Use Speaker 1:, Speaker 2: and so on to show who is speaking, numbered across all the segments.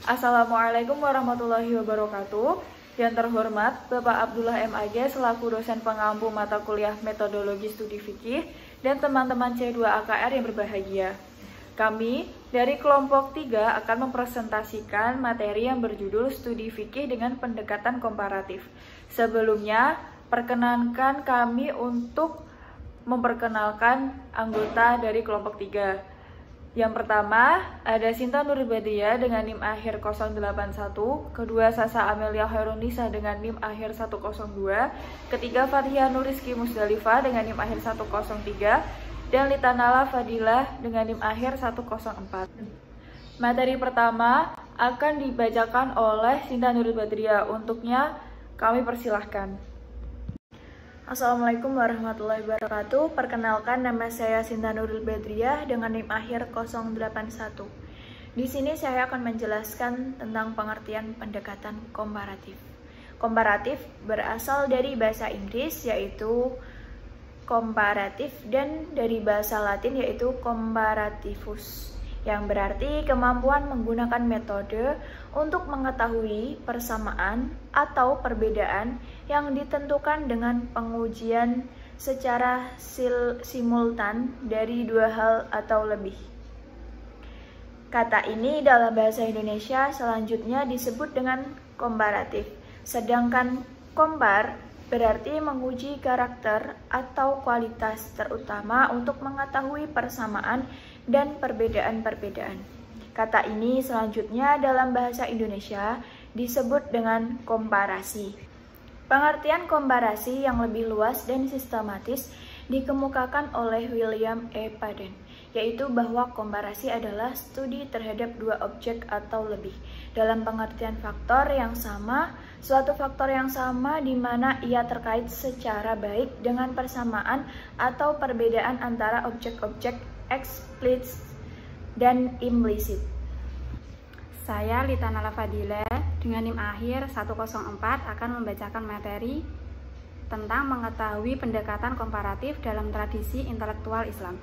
Speaker 1: Assalamualaikum warahmatullahi wabarakatuh. Yang terhormat Bapak Abdullah MAG selaku dosen pengampu mata kuliah Metodologi Studi Fikih dan teman-teman C2 AKR yang berbahagia. Kami dari kelompok 3 akan mempresentasikan materi yang berjudul Studi Fikih dengan pendekatan komparatif. Sebelumnya, perkenankan kami untuk memperkenalkan anggota dari kelompok 3. Yang pertama, ada Sinta Nurul Badriah dengan NIM akhir 081, kedua Sasa Amelia Khairunisa dengan NIM akhir 102, ketiga Fathia Nuriski Musdalifah dengan NIM akhir 103, dan Litanala Fadilah dengan NIM akhir 104. Materi pertama akan dibacakan oleh Sinta Nurul Badriah. Untuknya kami persilahkan.
Speaker 2: Assalamualaikum warahmatullahi wabarakatuh. Perkenalkan, nama saya Sinta Nurul Badriah dengan NIM akhir 081. Di sini saya akan menjelaskan tentang pengertian pendekatan komparatif. Komparatif berasal dari bahasa Inggris yaitu komparatif dan dari bahasa Latin yaitu comparativus, yang berarti kemampuan menggunakan metode untuk mengetahui persamaan atau perbedaan yang ditentukan dengan pengujian secara simultan dari dua hal atau lebih. Kata ini dalam bahasa Indonesia selanjutnya disebut dengan komparatif, sedangkan kompar berarti menguji karakter atau kualitas terutama untuk mengetahui persamaan dan perbedaan-perbedaan. Kata ini selanjutnya dalam bahasa Indonesia disebut dengan komparasi. Pengertian komparasi yang lebih luas dan sistematis dikemukakan oleh William E. Paden, yaitu bahwa komparasi adalah studi terhadap dua objek atau lebih dalam pengertian faktor yang sama, suatu faktor yang sama di mana ia terkait secara baik dengan persamaan atau perbedaan antara objek-objek eksplisit dan implisit.
Speaker 3: Saya Litanala Fadilah dengan NIM akhir 104 akan membacakan materi tentang mengetahui pendekatan komparatif dalam tradisi intelektual Islam.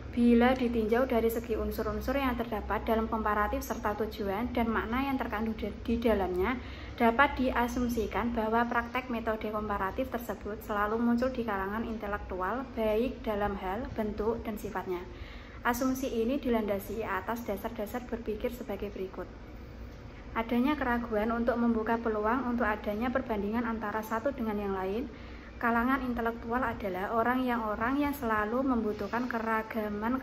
Speaker 3: Bila ditinjau dari segi unsur-unsur yang terdapat dalam komparatif serta tujuan dan makna yang terkandung di dalamnya, dapat diasumsikan bahwa praktek metode komparatif tersebut selalu muncul di kalangan intelektual, baik dalam hal, bentuk, dan sifatnya. Asumsi ini dilandasi atas dasar-dasar berpikir sebagai berikut. Adanya keraguan untuk membuka peluang untuk adanya perbandingan antara satu dengan yang lain. Kalangan intelektual adalah orang yang selalu membutuhkan keragaman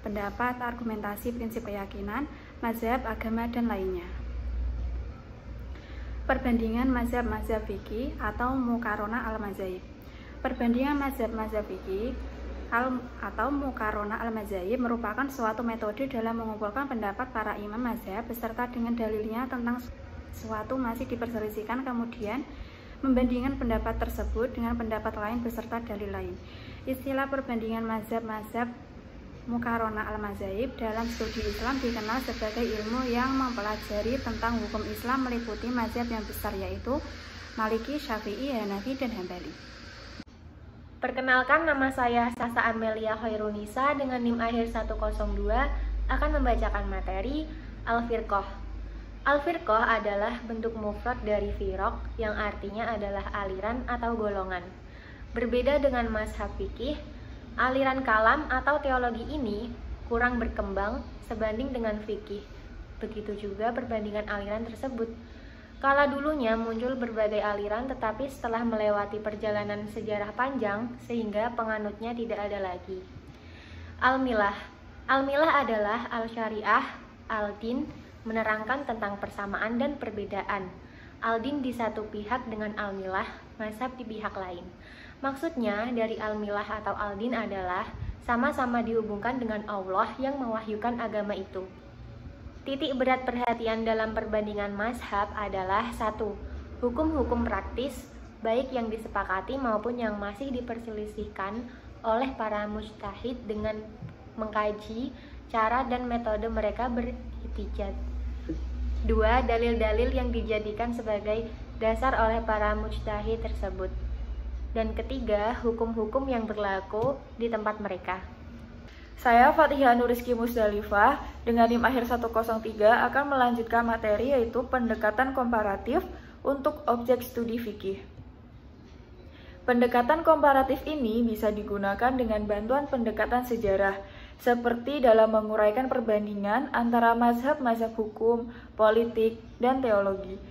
Speaker 3: pendapat, argumentasi, prinsip keyakinan, mazhab, agama, dan lainnya. Perbandingan mazhab-mazhab fikih atau mukarona al-mazahib. Perbandingan mazhab-mazhab fikih atau mukarona al-mazahib merupakan suatu metode dalam mengumpulkan pendapat para imam mazhab beserta dengan dalilnya tentang suatu masih diperselisihkan, kemudian membandingkan pendapat tersebut dengan pendapat lain beserta dalil lain. Istilah perbandingan mazhab-mazhab mukarona al-mazahib dalam studi Islam dikenal sebagai ilmu yang mempelajari tentang hukum Islam meliputi mazhab yang besar yaitu Maliki, Syafi'i, Hanafi, dan Hambali.
Speaker 4: Perkenalkan, nama saya Sasa Amelia Khairunisa dengan NIM akhir 102 akan membacakan materi Al-Firqah. Al-Firqah adalah bentuk mufrad dari firaq yang artinya adalah aliran atau golongan. Berbeda dengan mazhab fikih, aliran kalam atau teologi ini kurang berkembang sebanding dengan fikih. Begitu juga perbandingan aliran tersebut. Kala dulunya muncul berbagai aliran, tetapi setelah melewati perjalanan sejarah panjang sehingga penganutnya tidak ada lagi. Al-Milah. Al-Milah adalah al-syariah, al-din, menerangkan tentang persamaan dan perbedaan. Al-din di satu pihak dengan al-milah, mazhab di pihak lain. Maksudnya dari al-milah atau al-din adalah sama-sama dihubungkan dengan Allah yang mewahyukan agama itu. Titik berat perhatian dalam perbandingan mazhab adalah 1. Hukum-hukum praktis, baik yang disepakati maupun yang masih diperselisihkan oleh para mujtahid dengan mengkaji cara dan metode mereka berihtijaaj. 2. Dalil-dalil yang dijadikan sebagai dasar oleh para mujtahid tersebut. Dan ketiga, hukum-hukum yang berlaku di tempat mereka.
Speaker 1: Saya Fatihah Nuriski Musdalifah dengan NIM akhir 103 akan melanjutkan materi yaitu pendekatan komparatif untuk objek studi fikih. Pendekatan komparatif ini bisa digunakan dengan bantuan pendekatan sejarah, seperti dalam menguraikan perbandingan antara mazhab-mazhab hukum, politik, dan teologi.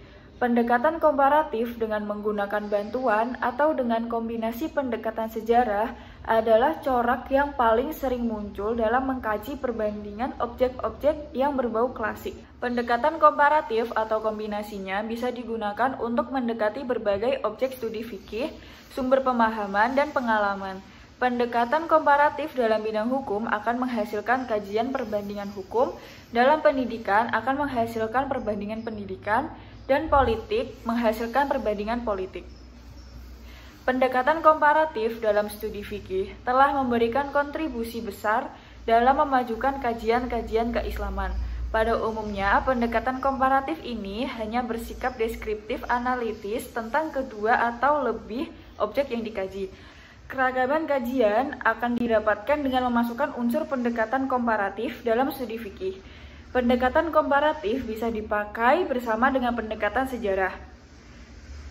Speaker 1: Pendekatan komparatif dengan menggunakan bantuan atau dengan kombinasi pendekatan sejarah adalah corak yang paling sering muncul dalam mengkaji perbandingan objek-objek yang berbau klasik. Pendekatan komparatif atau kombinasinya bisa digunakan untuk mendekati berbagai objek studi fikih, sumber pemahaman, dan pengalaman. Pendekatan komparatif dalam bidang hukum akan menghasilkan kajian perbandingan hukum, dalam pendidikan akan menghasilkan perbandingan pendidikan, dan politik menghasilkan perbandingan politik. Pendekatan komparatif dalam studi fikih telah memberikan kontribusi besar dalam memajukan kajian-kajian keislaman. Pada umumnya, pendekatan komparatif ini hanya bersikap deskriptif analitis tentang kedua atau lebih objek yang dikaji. Keragaman kajian akan didapatkan dengan memasukkan unsur pendekatan komparatif dalam studi fikih. Pendekatan komparatif bisa dipakai bersama dengan pendekatan sejarah,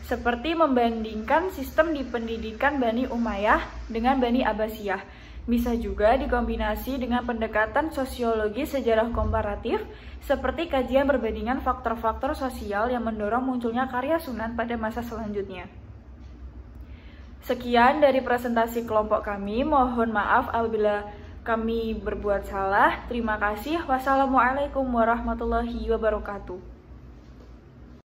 Speaker 1: seperti membandingkan sistem di pendidikan Bani Umayyah dengan Bani Abbasiyah. Bisa juga dikombinasi dengan pendekatan sosiologi sejarah komparatif, seperti kajian perbandingan faktor-faktor sosial yang mendorong munculnya karya Sunan pada masa selanjutnya. Sekian dari presentasi kelompok kami, mohon maaf apabila kami berbuat salah. Terima kasih. Wassalamualaikum warahmatullahi wabarakatuh.